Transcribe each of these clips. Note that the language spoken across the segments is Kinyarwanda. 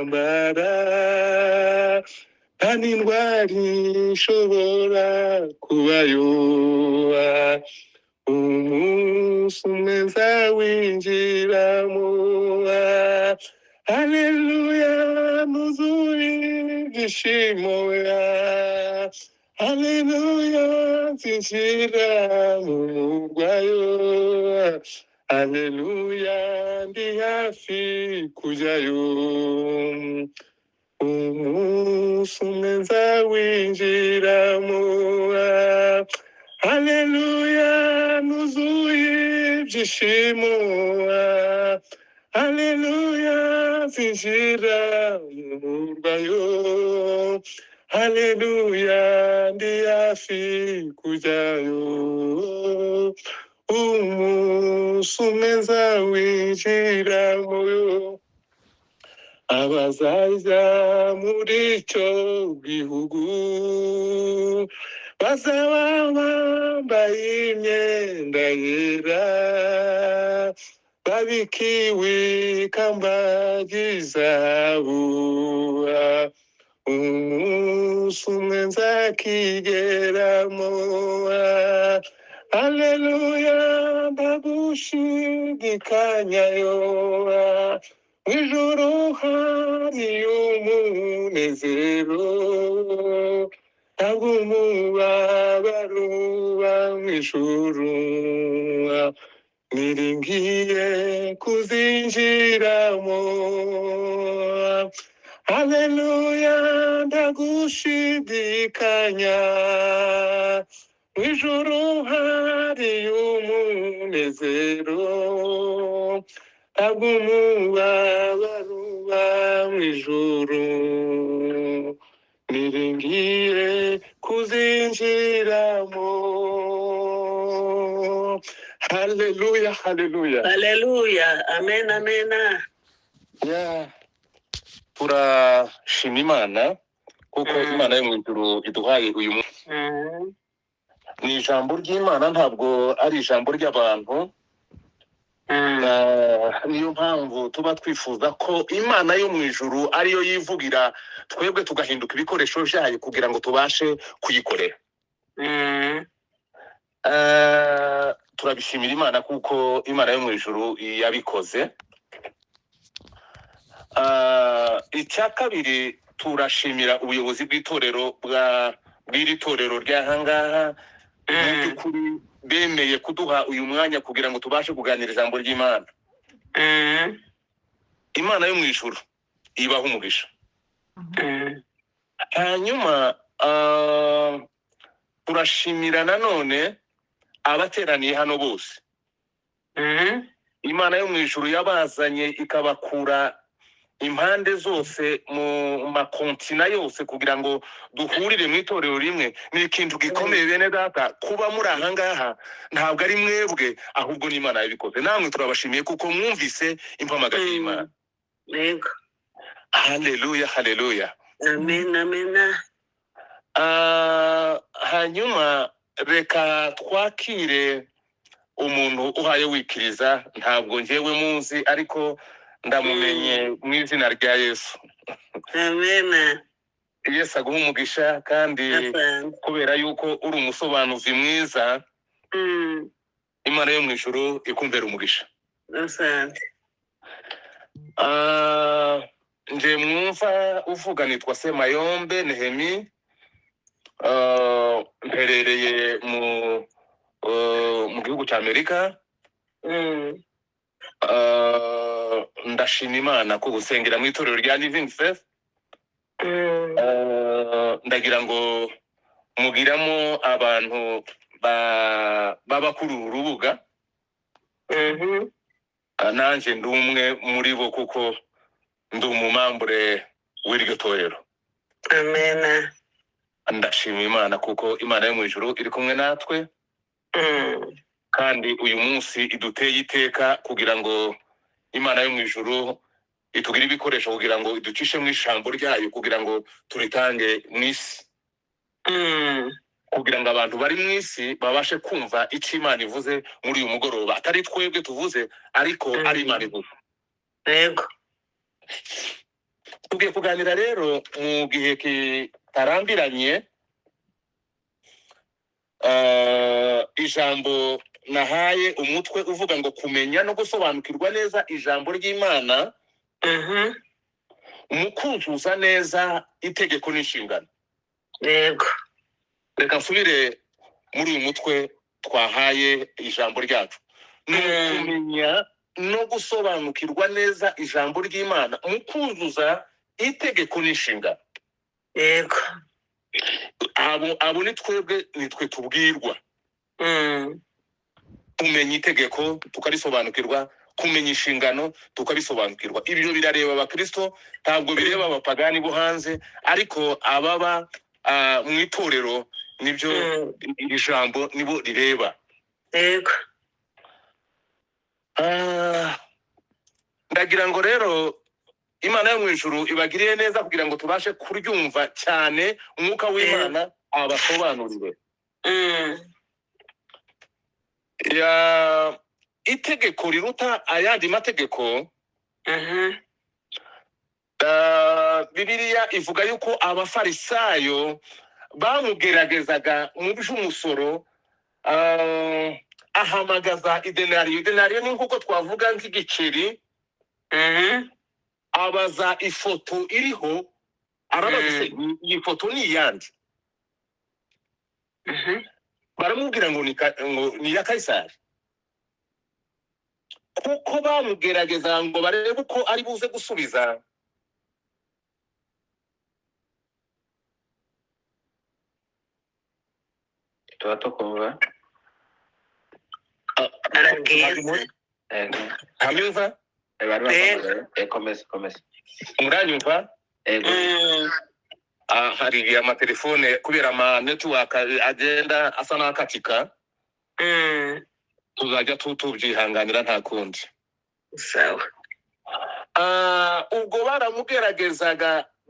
ntambara nta n'indwara ishobora kubayoba umunsi umwe nzawinjiramo haleluya nuzuye ibyishimo haleluya nzinjira mu murwayo haleluya ndi hafi kujyayo umunsi umwe nzawinjiramo haleluya nuzuye ibyishimo haleluya nzinjira mu murwayo haleluya ndi hafi kujyayo umunsi umwe nzawinjiramo abazaza muri icyo gihugu bazaba bambaye imyenda yera babikiwe ikamba ry'izahabu umunsi umwe nzakigeramo haleluya ndagushidikanyayo mw'ijuru hari umunezero ntabwo umubabaro uba mw'ijuru niringiye kuzinjiramo haleluya ndagushidikanya mw'ijuru hari umunezero ntabwo umubabaro uba mw'ijuru niringiye kuzinjiramo haleluya haleluya haleluya amen amen turashima imana kuko imana yo mu ijuru iduhaye uyu munsi ni ijambo ry'imana ntabwo ari ijambo ry'abantu niyo mpamvu tuba twifuza ko imana yo mu ijuru ariyo yivugira twebwe tugahinduka ibikoresho byayo kugira ngo tubashe kuyikorera turabishimira imana kuko imana yo mu ijuru yabikoze icya kabiri turashimira ubuyobozi bw'itorero bw'iri torero ry'ahangaha mu by'ukuri bemeye kuduha uyu mwanya kugira ngo tubashe kuganira ijambo ry'imana imana yo mu ijuru ibaha umugisha hanyuma turashimira nanone abateraniye hano bose imana yo mu ijuru yabazanye ikabakura impande zose mu makontina yose kugira ngo duhurire mu itorero rimwe ni ikintu gikomeye bene data kuba muri ahangaha ntabwo ari mwebwe ahubwo ni imana yabikoze namwe turabashimiye kuko mwumvise impamagara y'imana yego haleluya haleluya amen amen hanyuma reka twakire umuntu uhaye wikiriza ntabwo njyewe muzi ariko ndamumenye mu izina rya Yesu amen Yesu aguha umugisha kandi kubera yuko uri umusobanuzi mwiza imana yo mu ijuru ikumbera umugisha asante nje mwumva uvuga nitwa Semayombe Nehemi mperereye mu gihugu cya Amerika ndashima imana ko gusengera mu itorero rya Living Faith ndagira ngo mugiramo abantu baba kuri uru rubuga nanjye ndi umwe muri bo kuko ndi umumambure w'iryo torero amen ndashima imana kuko imana yo mu ijuru iri kumwe natwe kandi uyu munsi iduteye iteka kugira ngo imana yo mu ijuru itugire ibikoresho kugira ngo iducishe mu ijambo ryayo kugira ngo turitange mu isi kugira ngo abantu bari mu isi babashe kumva icyo imana ivuze muri uyu mugoroba atari twebwe tuvuze ariko ari imana ivuze yego tugiye kuganira rero mu gihe kitarambiranye ijambo nahaye umutwe uvuga ngo kumenya no gusobanukirwa neza ijambo ry'Imana mu kuzuza neza itegeko n'inshingano. Yego. Reka nsubire muri uyu mutwe twahaye ijambo ryacu. Ni kumenya no gusobanukirwa neza ijambo ry'Imana mu kuzuza itegeko n'inshingano. Yego. Abo ni twe tubwirwa. Kumenya itegeko tukarisobanukirwa, kumenya inshingano tukabisobanukirwa. Ibyo birareba abakristo, ntabwo bireba abapagani bo hanze, ariko ababa mu itorero nibyo iri jambo nibo rireba. Yego. Ndagira ngo rero Imana yo mu ijuru ibagiriye neza kugira ngo tubashe kuryumva cyane, umwuka w'Imana abasobanurire. Itegeko riruta ayandi mategeko. Bibiliya ivuga yuko abafarisayo bamugeragezaga mu by'umusoro, ahamagaza idenariyo. Idenariyo ni nk'uko twavuga nk'igiceri. Abaza ifoto iriho, arabaza iyi foto ni iyande. Baramubwira ngo ni iya Kaisari. Kuko bamugerageza ngo barebe uko ari buze gusubiza. Tuba tukumva. Arabwiye. Hamyumva? Komeza. Muranyumva? Hari amatelefone kubera ama network agenda asa n'akatika. Tuzajya tubyihanganira nta kundi. Sawa. Ubwo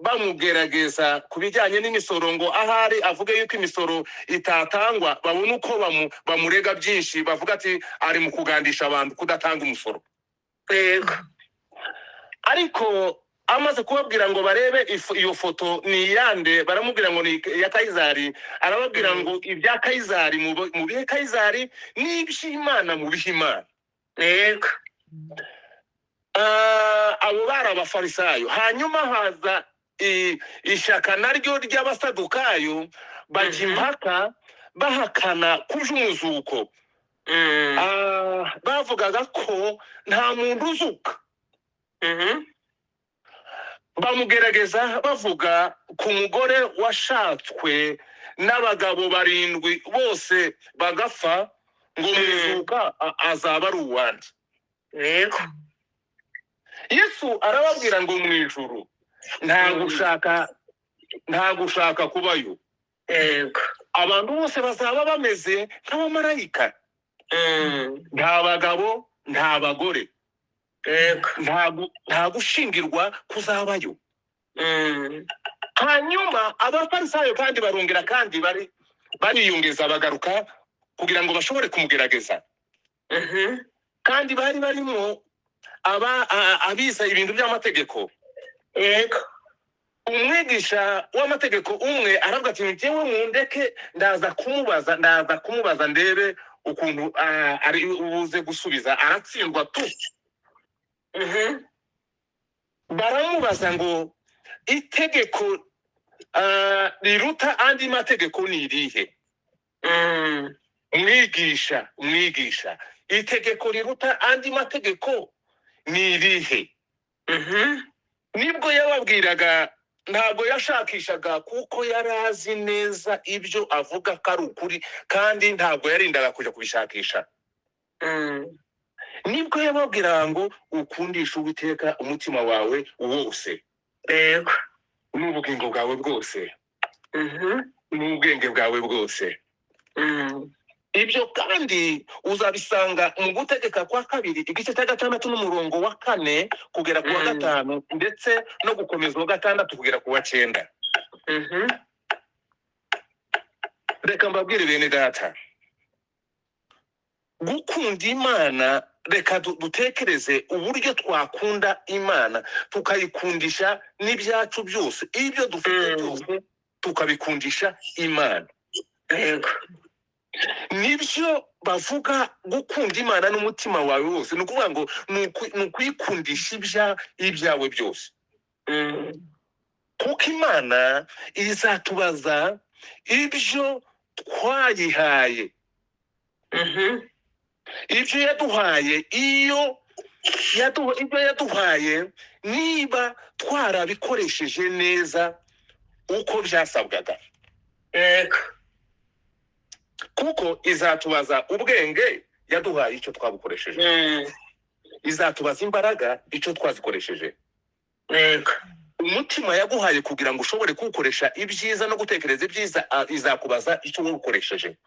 bamugerageza kubijyanye n'imisoro ngo ahari avuge yuko imisoro itatangwa, babone uko bamurega byinshi, bavuga ati ari mu kugandisha abantu kudatanga umusoro. Yego. Ariko amaze kubabwira ngo barebe iyo foto ni iyande, baramubwira ngo ni iya Kaisari. Arababwira ngo ibya Kaisari mu bihe Kaisari, n'iby'Imana mu bihe Imana. Yego. Abo bari abafarisayo. Hanyuma haza ishyaka naryo ry'abasadukayo, bajya impaka bahakana kuby'umuzuko. Bavugaga ko nta muntu uzuka. Bamugerageza bavuga ku mugore washatswe n'abagabo 7 bose bagapfa, ngo muzuka azaba ari uwandi. Yego. Yesu arababwira ngo mu ijuru nta gushaka kubayo. Yego. Abantu bose bazaba bameze nk'abamarayika. Nta bagabo, nta bagore. Yego. Nta gushingirwa kuzabayo. Hanyuma abafarisayo kandi barongera kandi bariyongeza bagaruka kugira ngo bashobore kumugerageza. Kandi bari barimo abiza ibintu by'amategeko. Yego. Umwigisha w'amategeko umwe aravuga ati njyewe mundeke ndaza kumubaza ndebe ukuntu ari ubuze gusubiza. Aratsindwa tu. Baramubaza ngo itegeko riruta andi mategeko ni irihe? Umwigisha, itegeko riruta andi mategeko ni irihe? Nibwo yababwiraga, ntabwo yashakishaga kuko yari azi neza ibyo avuga ko ari ukuri, kandi ntabwo yarindaga kujya kubishakisha. Nibwo yababwiraga ngo ukundisha Uwiteka umutima wawe wose. Yego. N'ubugingo bwawe bwose. N'ubwenge bwawe bwose. Ibyo kandi uzabisanga mu Gutegeka kwa 2 igice cya 6 n'umurongo wa 4 kugera ku wa 5, ndetse no gukomeza wa 6 kugera ku wa 9. Reka mbabwire bene data, gukunda imana, reka dutekereze uburyo twakunda imana tukayikundisha n'ibyacu byose, ibyo dufite byose tukabikundisha imana. yego, Nibyo bavuga gukunda imana n'umutima wawe wose, ni ukuvuga ngo ni ukuyikundisha ibyawe byose. Kuko imana izatubaza ibyo twayihaye, ibyo yaduhaye, ibyo yaduhaye niba twarabikoresheje neza uko byasabwaga. yego, Kuko izatubaza ubwenge yaduhaye icyo twabukoresheje, izatubaza imbaraga icyo twazikoresheje, yego, umutima yaguhaye kugira ngo ushobore kuwukoresha ibyiza no gutekereza ibyiza, izakubaza icyo wawukoresheje.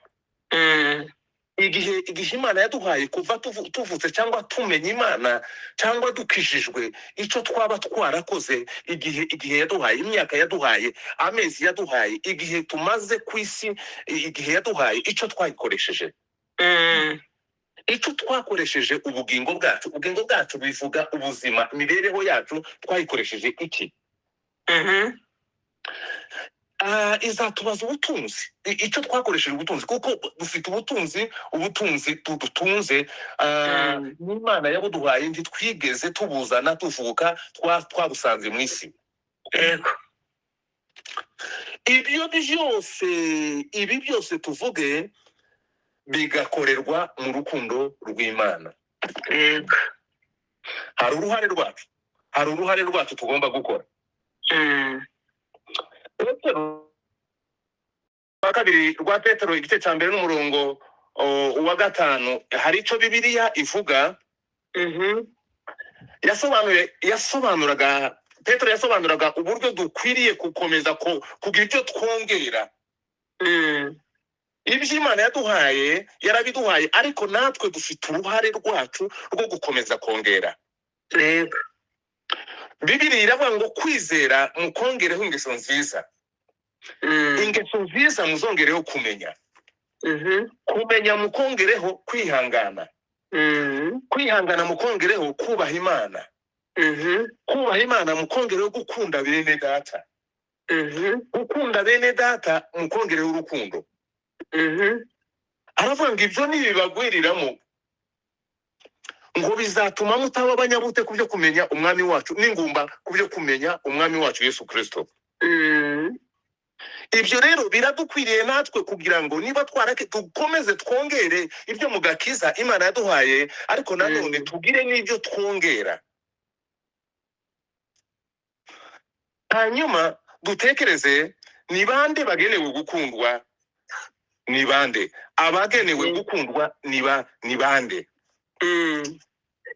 Igihe imana yaduhaye kuva tuvutse cyangwa tumenya imana cyangwa dukijijwe, icyo twaba twarakoze, igihe yaduhaye, imyaka yaduhaye, amezi yaduhaye, igihe tumaze ku isi, igihe yaduhaye, icyo twayikoresheje, icyo twakoresheje ubugingo bwacu bivuga ubuzima, imibereho yacu twayikoresheje iki. Izatubaza ubutunzi, icyo twakoresheje ubutunzi, kuko dufite ubutunzi dutunze, n'imana yabuduhaye, ntitwigeze tubuzana tuvuka, twabusanze mu isi. yego, Ibi byose tuvuge bigakorerwa mu rukundo rw'imana. yego, Hari uruhare rwacu tugomba gukora. Rwa Petero igice cya mbere n'umurongo wa 5, hari icyo Bibiliya ivuga. Petero yasobanuraga uburyo dukwiriye gukomeza kugira icyo twongera. Ibyo Imana yaduhaye yarabiduhaye, ariko natwe dufite uruhare rwacu rwo gukomeza kongera. yego, Bibiliya iravuga ngo kwizera mukongereho ingeso nziza, ingeso nziza muzongereho kumenya, kumenya mukongereho kwihangana, kwihangana mukongereho kubaha Imana, kubaha Imana mukongereho gukunda bene data, gukunda bene data mukongereho urukundo. Aravuga ngo ibyo nibibagwiriramo ngo bizatuma mutaba abanyabute ku byo kumenya umwami wacu, n'ingumba ku byo kumenya umwami wacu Yesu Kristo. Ibyo rero biradukwiriye natwe kugira ngo niba dukomeze twongere ibyo mu gakiza Imana yaduhaye, ariko nanone tugire n'ibyo twongera. Hanyuma dutekereze, ni bande bagenewe gukundwa? Ni bande abagenewe gukundwa? Ni bande?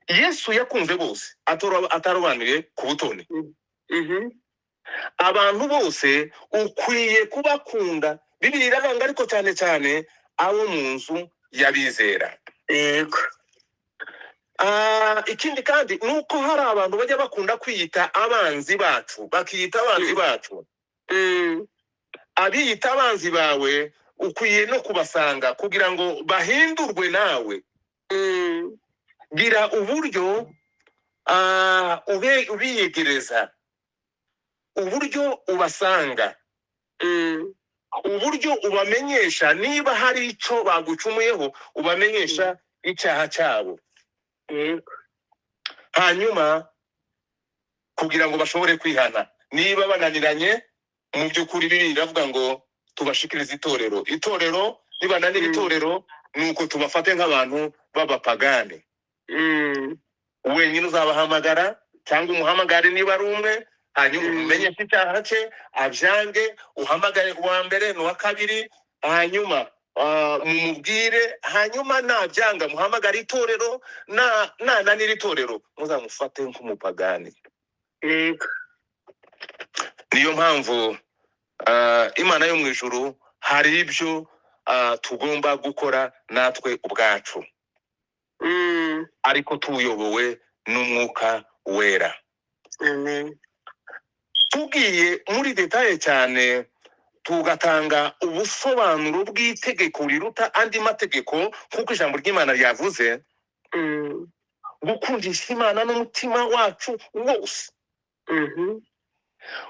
Yesu yakunze bose, atarobanuye ku butoni. Abantu bose ukwiye kubakunda. Bibiliya iravuga ariko cyane cyane abo mu nzu y'abizera. yego, Ikindi kandi nuko hari abantu bajya bakunda kwiyita abanzi bacu, bakiyita abanzi bacu. Abiyita abanzi bawe ukwiye no kubasanga kugira ngo bahindurwe nawe. Gira uburyo ubiyegereza, uburyo ubasanga, uburyo ubamenyesha niba hari icyo bagucumuyeho, ubamenyesha icyaha cyabo. Hanyuma kugira ngo bashobore kwihana niba bananiranye. Mu by'ukuri Bibiliya iravuga ngo tubashikirize itorero nibananira itorero, nuko tubafate nk'abantu b'abapagane. Wenyine uzabahamagara cyangwa umuhamagare niba ari umwe, hanyuma umumenyeshe icyaha cye, abyange, uhamagare uwa mbere n'uwa kabiri, hanyuma mumubwire, hanyuma nabyanga muhamagare itorero, nananira itorero muzamufate nk'umupagani. Niyo mpamvu Imana yo mu ijuru hari ibyo tugomba gukora natwe ubwacu, ariko tuyobowe n'umwuka wera. amen, Tugiye muri detaye cyane tugatanga ubusobanuro bw'itegeko riruta andi mategeko nk'uko ijambo ry'Imana ryavuze, gukundisha Imana n'umutima wacu wose.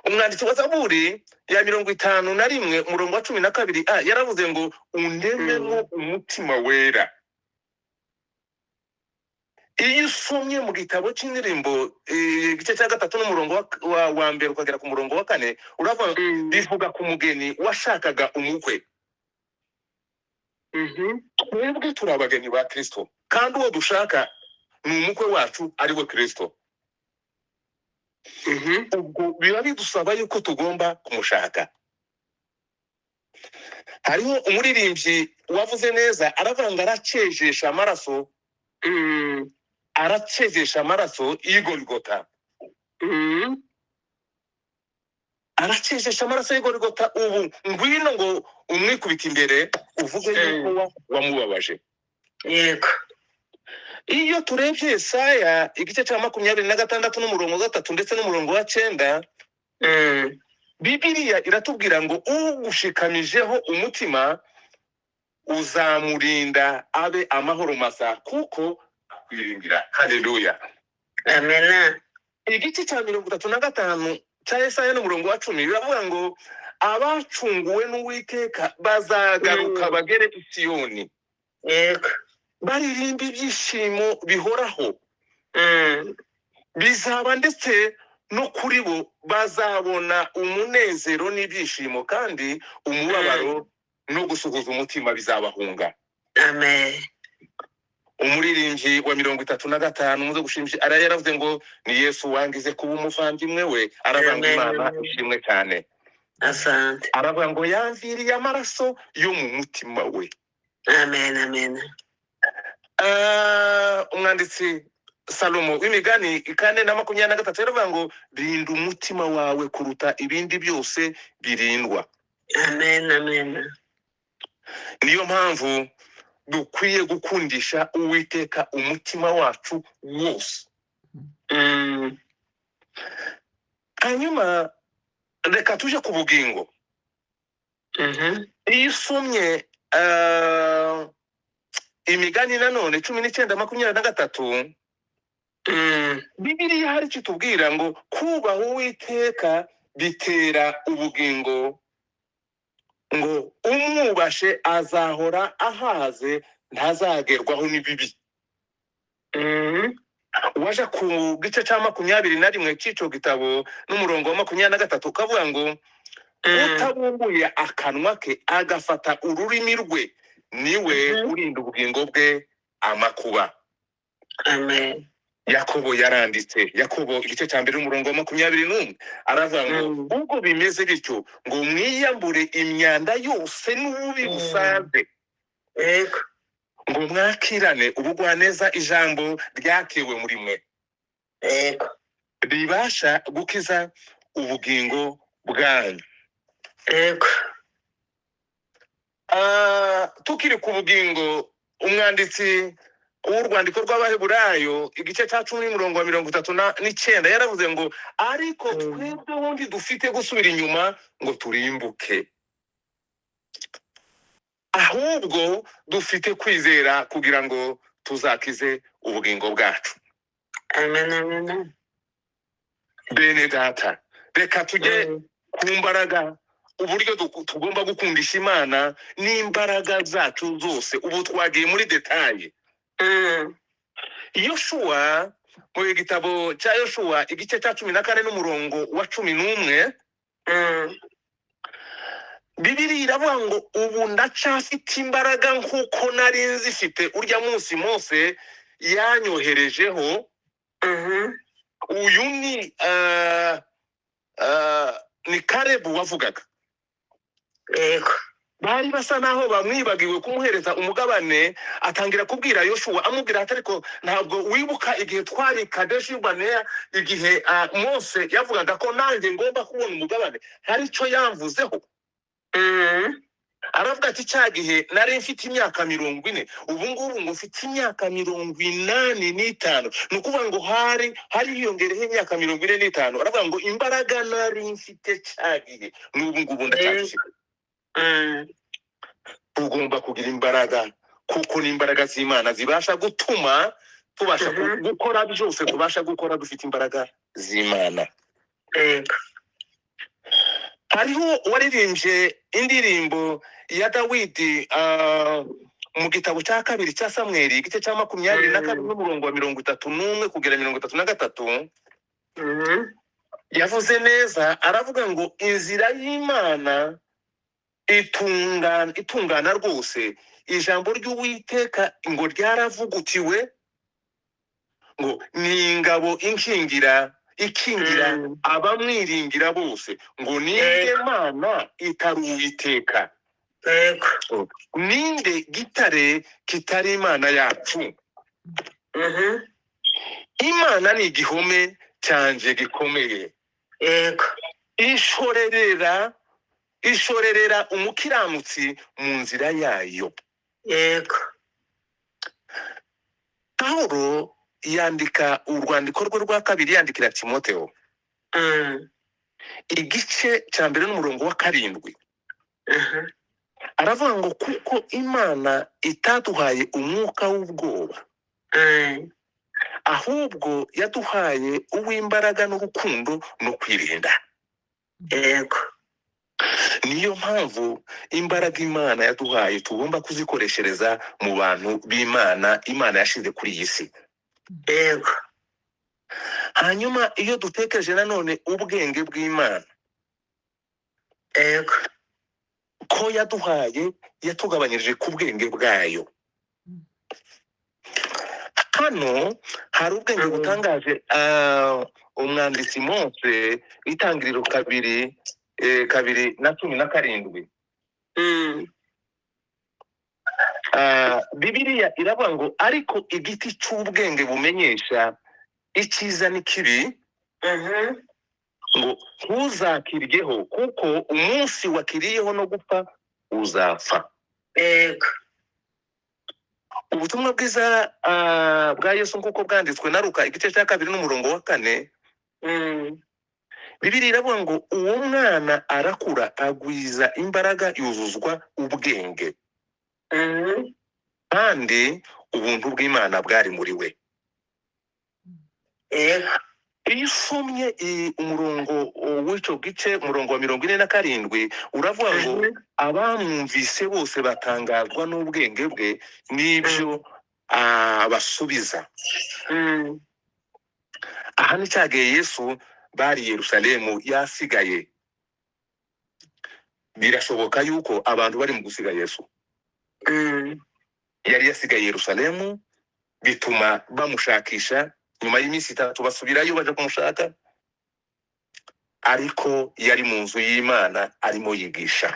Umwanditsi wa Zaburi ya 51 umurongo wa 12 yaravuze ngo undememo umutima wera. Iyo usomye mu gitabo cy'indirimbo igice cya 3 n'umurongo wa mbere ukagera ku murongo wa 4 uravuga bivuga ku mugeni washakaga umukwe. Twebwe turi abageni ba Kristo kandi uwo dushaka ni umukwe wacu ari we Kristo. Ubwo biba bidusaba yuko tugomba kumushaka. Hariho umuririmbyi wavuze neza aravuga ngo aracejesha amaraso, aracejesha amaraso y'Igorigota. Aracejesha amaraso y'Igorigota. Ubu ngwino ngo umwikubita imbere uvuge yuko wamubabaje. Yego. Iyo turebye Yesaya igice cya 26 n'umurongo wa 3 ndetse n'umurongo wa 9, Bibiliya iratubwira ngo ugushikamijeho umutima uzamurinda abe amahoro masa kuko akwiringira. Haleluya. Amen. Igice cya 35 cya Yesaya n'umurongo wa 10 biravuga ngo abacunguwe n'Uwiteka bazagaruka bagere i Siyoni. Yego. Baririmba ibyishimo bihoraho. Bizaba ndetse no kuri bo bazabona umunezero n'ibyishimo kandi umubabaro no gusuhuza umutima bizabahunga. Amen. Umuririmbyi wa 35 muze gushimisha yaravuze ngo ni Yesu wangize kuba umuvandimwe we. Aravuga Imana ishimwe cyane. Asante. Aravuga ngo yamviriye amaraso yo mu mutima we. Amen. Amen. Umwanditsi Salomo w'imigani 4:23 yaravuga ngo rinda umutima wawe kuruta ibindi byose birindwa. Amen. Amen. Niyo mpamvu dukwiye gukundisha Uwiteka umutima wacu wose. Hanyuma reka tuje ku bugingo. Iyo usomye imigani nanone 19:23, Bibiliya hari icyo tubwira ngo kubaha Uwiteka bitera ubugingo, ngo umwubashe azahora ahaze ntazagerwaho n'ibibi. Waje ku gice cya 21 cy'ico gitabo n'umurongo wa 23 ukavuga ngo utabumbuye akanwa ke agafata ururimi rwe niwe urinda ubugingo bwe amakuba. Amen. Yakobo yaranditse, Yakobo igice cya 1 umurongo wa 21 aravuga ngo ubwo bimeze bityo ngo mwiyambure imyanda yose n'ububi busanzwe. Yego. Ngo mwakirane ubugwaneza ijambo ryakewe muri mwe. Yego. Ribasha gukiza ubugingo bwanyu. Yego. Tukiri ku bugingo, umwanditsi w'urwandiko rw'Abaheburayo igice cya 10 umurongo wa 39 yaravuze ngo ariko twebwe ubundi dufite gusubira inyuma ngo turimbuke, ahubwo dufite kwizera kugira ngo tuzakize ubugingo bwacu. Amen. Amen. Bene data, reka tujye ku mbaraga, uburyo tugomba gukundisha Imana n'imbaraga zacu zose. Ubu twagiye muri detaye. Yoshua mu gitabo cya Yoshua igice cya 14 n'umurongo wa 11, Bibiliya iravuga ngo ubu ndacafite imbaraga nk'uko nari nzifite urya munsi Mose yanyoherejeho. Uyu ni Kalebu wavugaga. Yego. Bari basa naho bamwibagiwe kumuhereza umugabane, atangira kubwira Yoshua amubwira ati ariko ntabwo wibuka igihe twari Kadeshi Barnea, igihe Mose yavugaga ko nanjye ngomba kubona umugabane, hari icyo yamvuzeho. aravuga ati cya gihe nari mfite imyaka 40, ubu ngubu ngo mfite imyaka 85. ni ukuvuga ngo hari hiyongereho imyaka 45. aravuga ngo imbaraga nari mfite cya gihe n'ubu ngubu ndacyafite. Tugomba kugira imbaraga, kuko n'imbaraga z'Imana zibasha gutuma tubasha gukora byose tubasha gukora dufite imbaraga z'Imana. Hariho waririmbye indirimbo ya Dawidi mu gitabo cya kabiri cya Samweli igice cya 22 n'umurongo wa 31 kugera 33. Yavuze neza, aravuga ngo inzira y'Imana itungana rwose, ijambo ry'Uwiteka ngo ryaravugutiwe, ngo ni ingabo ikingira abamwiringira bose, ngo ninde Mana itari Uwiteka, ninde gitare kitari Imana yacu. Imana ni igihome cyanje gikomeye, ishorerera umukiranutsi mu nzira yayo. Pawulo yandika urwandiko rwe rwa kabiri yandikira Timoteyo, igice cya 1 n'umurongo wa 7. aravuga ngo kuko Imana itaduhaye umwuka w'ubwoba, ahubwo yaduhaye uw'imbaraga n'urukundo no kwirinda. Niyo mpamvu imbaraga Imana yaduhaye tugomba kuzikoreshereza mu bantu b'Imana Imana yashize kuri iyi si. Hanyuma iyo dutekereje nanone ubwenge bw'Imana, ko yaduhaye yatugabanyirije ku bwenge bwayo. Hano hari ubwenge butangaje umwanditsi Mose itangiriro 2:17. Bibiliya iravuga ngo ariko igiti cy'ubwenge bumenyesha icyiza n'ikibi, ngo ntuzakiryeho kuko umunsi wakiriyeho no gupfa uzapfa. Ubutumwa bwiza bwa Yesu nk'uko bwanditswe na Luka igice cya 2 n'umurongo wa 4. Bibiliya iravuga ngo uwo mwana arakura agwiza imbaraga yuzuzwa ubwenge, kandi ubuntu bw'Imana bwari muri we. Iyo usomye umurongo w'icyo gice, umurongo wa 47, uravuga ngo abamwumvise bose batangazwa n'ubwenge bwe n'ibyo basubiza. Aha ni cyagiye Yesu bari Yerusalemu yasigaye. Birashoboka yuko abantu bari mu gusiga Yesu. Yari yasigaye Yerusalemu, bituma bamushakisha. Nyuma y'iminsi 3 basubirayo baje kumushaka, ariko yari mu nzu y'Imana arimo yigisha.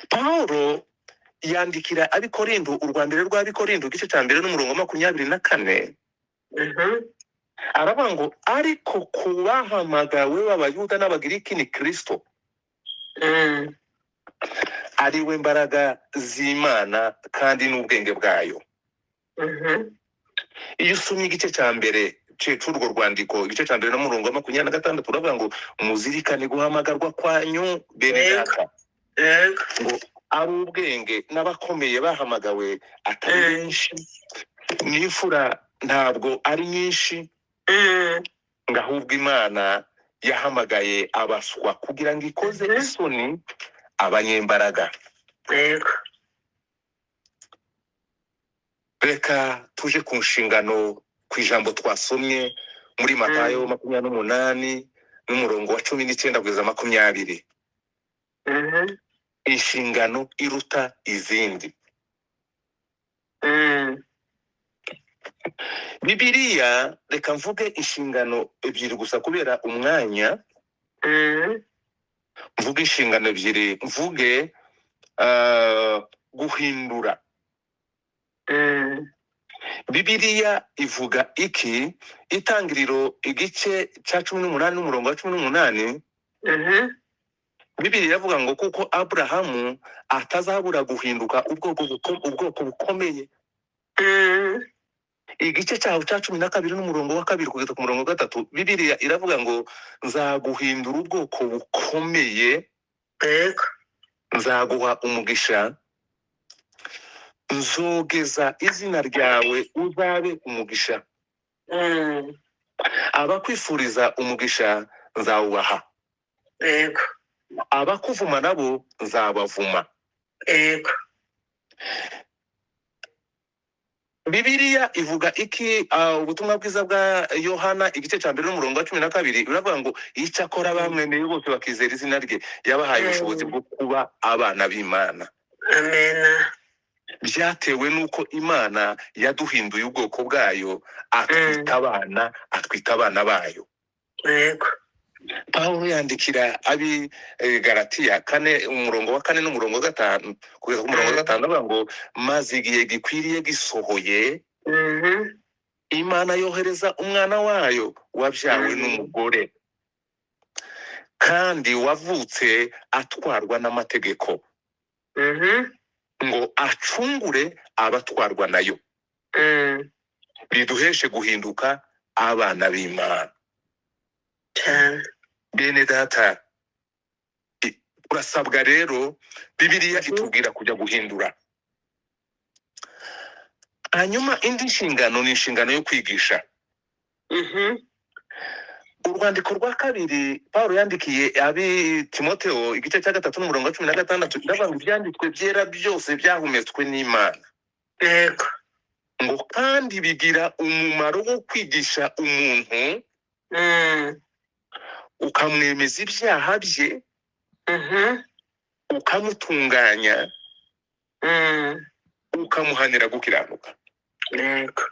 Pawulo yandikira abikorinto, urwandiko rw'abikorinto igice cya 1 n'umurongo wa 24. Aravuga ngo ariko kubahamagawe b'Abayuda n'Abagiriki ni Kristo, ari we mbaraga z'Imana kandi n'ubwenge bwayo. Iyo usomye igice cya 1 cy'urwo rwandiko, igice cya 1 n'umurongo wa 26, turavuga ngo muzirikane guhamagarwa kwanyu bene data, ngo ari ubwenge n'abakomeye bahamagawe atari benshi, n'imfura ntabwo ari nyinshi, ngahubwo Imana yahamagaye abaswa kugira ngo ikoze isoni abanyembaraga. Reka tuje ku nshingano ku ijambo twasomye muri Matayo 28 n'umurongo wa 19 kugeza 20. Inshingano iruta izindi. Bibiliya, reka mvuge inshingano ebyiri gusa kubera umwanya. Mvuge inshingano ebyiri, mvuge guhindura. Bibiliya ivuga iki? Itangiriro igice cya 18 n'umurongo wa 18. Bibiliya iravuga ngo kuko Aburahamu atazabura guhinduka ubwoko bukomeye. Igice cyaho cya 12 n'umurongo wa 2 kugeza ku murongo wa 3, Bibiliya iravuga ngo nzaguhindura ubwoko bukomeye, yego, nzaguha umugisha, nzogeza izina ryawe uzabe umugisha, abakwifuriza umugisha nzawubaha, yego, abakuvuma nabo nzabavuma. yego, Bibiliya ivuga iki? Ubutumwa bwiza bwa Yohana igice cya 1 n'umurongo wa 12 uravuga ngo icyakora bamwemeye bose bakizera izina rye yabahaye ubushobozi bwo kuba abana b'Imana. amena, Byatewe n'uko Imana yaduhinduye ubwoko bwayo, atwita abana bayo. yego, Pawulo yandikira abi Galatiya 4 umurongo wa 4 n'umurongo wa 5 kugeza ku murongo wa 5 avuga ngo maze igihe gikwiriye gisohoye Imana yohereza umwana wayo wabyawe n'umugore kandi wavutse atwarwa n'amategeko ngo acungure abatwarwa nayo, biduheshe guhinduka abana b'Imana. cyane, Bene data, urasabwa rero, Bibiliya itubwira kujya guhindura. Hanyuma indi nshingano ni inshingano yo kwigisha. Urwandiko rwa 2 Pawulo yandikiye abi Timotheo igice cya 3 n'umurongo wa 16 iravuga ngo ibyanditswe byera byose byahumetswe n'Imana, yego, ngo kandi bigira umumaro wo kwigisha umuntu, ukamwemeza ibyaha bye, ukamutunganya, ukamuhanira gukiranuka. yego,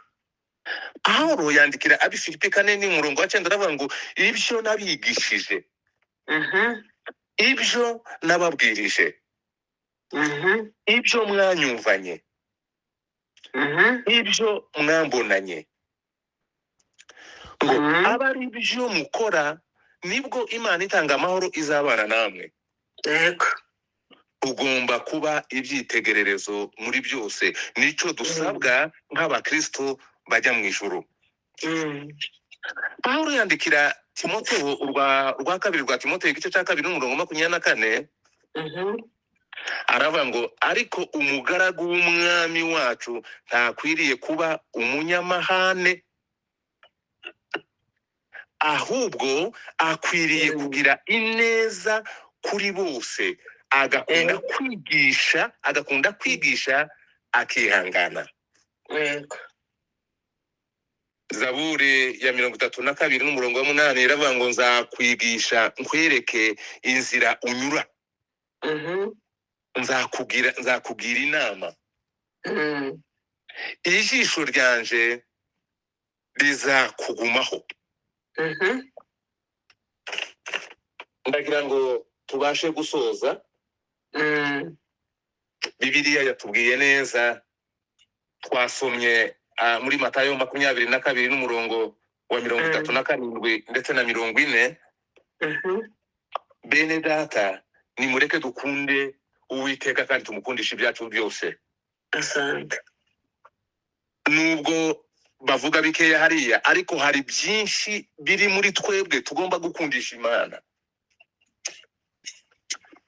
Pawulo yandikira abi Filipi 4 n'umurongo wa 9 aravuga ngo ibyo nabigishije, ibyo nababwirije, ibyo mwanyumvanye, ibyo mwambonanye, ngo aba ari byo mukora, nibwo Imana itanga amahoro izabana namwe. yego, Ugomba kuba ibyitegererezo muri byose, nico dusabwa nk'abakristo bajya mu ijuru. Pawulo yandikira Timotheo urwa 2 rwa Timotheo igice cya 2 n'umurongo wa 24 aravuga ngo ariko umugaragu w'umwami wacu ntakwiriye kuba umunyamahane, ahubwo akwiriye kugira ineza kuri bose, agakunda kwigisha akihangana. yego, Zaburi ya 32 n'umurongo wa 8 iravuga ngo nzakwigisha nkwereke inzira unyura, nzakugira inama, ijisho ryanje rizakugumaho. Ndagira ngo tubashe gusoza. Bibiliya yatubwiye neza, twasomye muri Matayo 22 n'umurongo wa 37 ndetse na 40. Bene data, nimureke dukunde Uwiteka kandi tumukundisha ibyacu byose. asante, Nubwo bavuga bikeya hariya, ariko hari byinshi biri muri twebwe tugomba gukundisha Imana.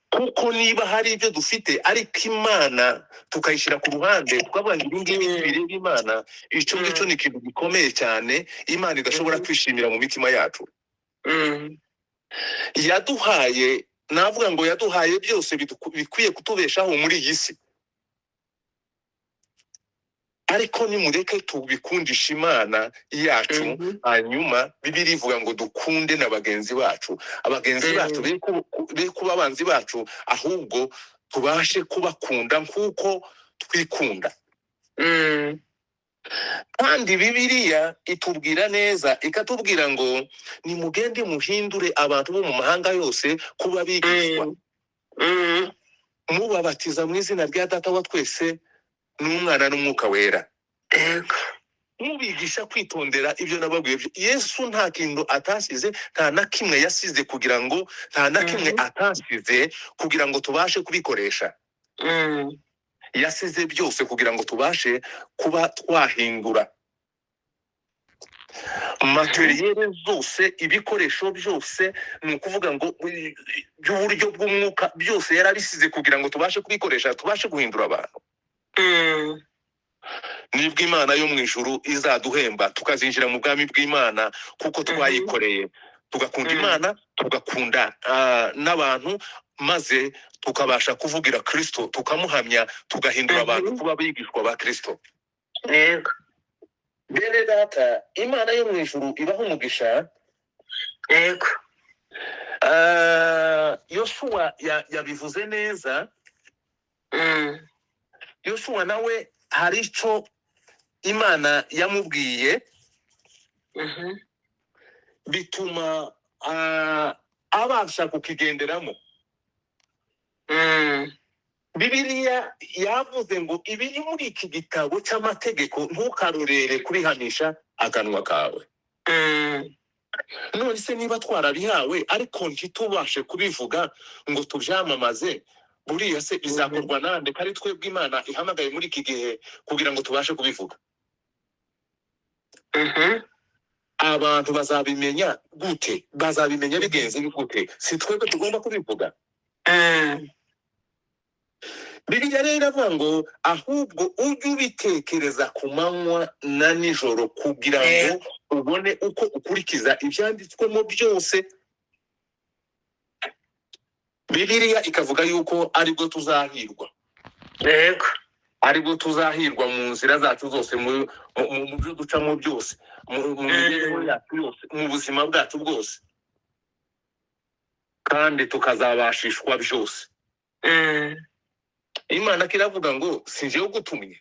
Kuko niba hari ibyo dufite ariko Imana tukayishyira ku ruhande tukavuga ngo ibi ngibi bireba Imana, icyo ngicyo ni ikintu gikomeye cyane Imana idashobora kwishimira mu mitima yacu. Yaduhaye, navuga ngo yaduhaye byose bikwiye kutubeshaho muri iyi si, ariko nimureke tubikundisha Imana yacu. Hanyuma Bibiliya ivuga ngo dukunde na bagenzi bacu, abagenzi bacu be kuba abanzi bacu, ahubwo tubashe kubakunda nk'uko twikunda. Kandi Bibiliya itubwira neza, ikatubwira ngo nimugende muhindure abantu bo mu mahanga yose kuba bigishwa, mubabatiza mu izina rya Data wa twese n'Umwana n'Umwuka wera. yego, mubigisha kwitondera ibyo nababwiye. Yesu nta kintu atasize, nta na kimwe yasize kugira ngo nta na kimwe atasize kugira ngo tubashe kubikoresha. Yasize byose kugira ngo tubashe kuba twahindura materiyere zose, ibikoresho byose, ni ukuvuga ngo by'uburyo bw'umwuka byose yarabisize kugira ngo tubashe kubikoresha, tubashe guhindura abantu. Nibwo Imana yo mu ijuru izaduhemba tukazinjira mu bwami bw'Imana, kuko twayikoreye tugakunda Imana, tugakunda n'abantu, maze tukabasha kuvugira Kristo, tukamuhamya, tugahindura abantu kuba bigishwa ba Kristo. Yego. Bene data, Imana yo mu ijuru ibaho umugisha. Yego. Yosuwa yabivuze neza. Yosuwa nawe hari icyo Imana yamubwiye, bituma abasha kukigenderamo. Bibiliya yavuze ngo ibiri muri iki gitabo cy'amategeko ntukarorere kubihanisha akanwa kawe. None se niba twarabihawe ariko ntitubashe kubivuga ngo tubyamamaze, buriya se bizakorwa nande? Kari twebwe Imana ihamagaye muri iki gihe kugira ngo tubashe kubivuga. Abantu bazabimenya gute? Bazabimenya bigenze gute? Si twebwe tugomba kubivuga. Bibiliya rero iravuga ngo ahubwo ujye ubitekereza ku manywa na nijoro kugira ngo ubone uko ukurikiza ibyanditswemo byose. Bibiliya ikavuga yuko aribwo tuzahirwa. Yego. Aribwo tuzahirwa mu nzira zacu zose, mu byo ducamo byose, mu mibereho yacu yose, mu buzima bwacu bwose, kandi tukazabashishwa byose. Imana kiravuga ngo sinjye ugutumye.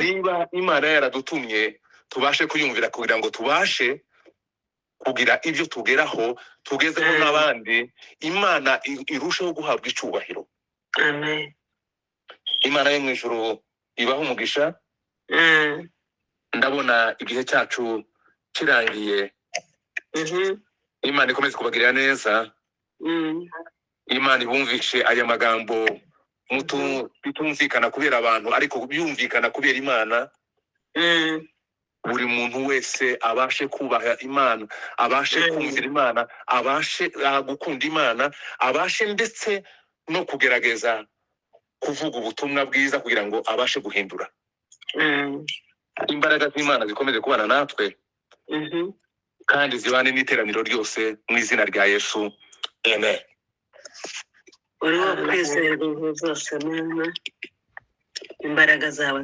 Niba Imana yaradutumye, tubashe kuyumvira kugira ngo tubashe kugira ibyo tugeraho, tugezeho n'abandi, Imana irushaho guhabwa icyubahiro. Amen. Imana yo mu ijuru ibaho umugisha. Ndabona igihe cyacu kirangiye. Imana ikomeze kubagirira neza. Imana ibumvishe aya magambo bitumvikana kubera abantu, ariko byumvikana kubera Imana. Buri muntu wese abashe kubaha Imana, abashe kumvira Imana, abashe gukunda Imana, abashe ndetse no kugerageza kuvuga ubutumwa bwiza kugira ngo abashe guhindura. Imbaraga z'Imana zikomeze kubana natwe, kandi zibane n'iteraniro ryose mu izina rya Yesu. Amen. Uri wo kwizera zose, imbaraga zawe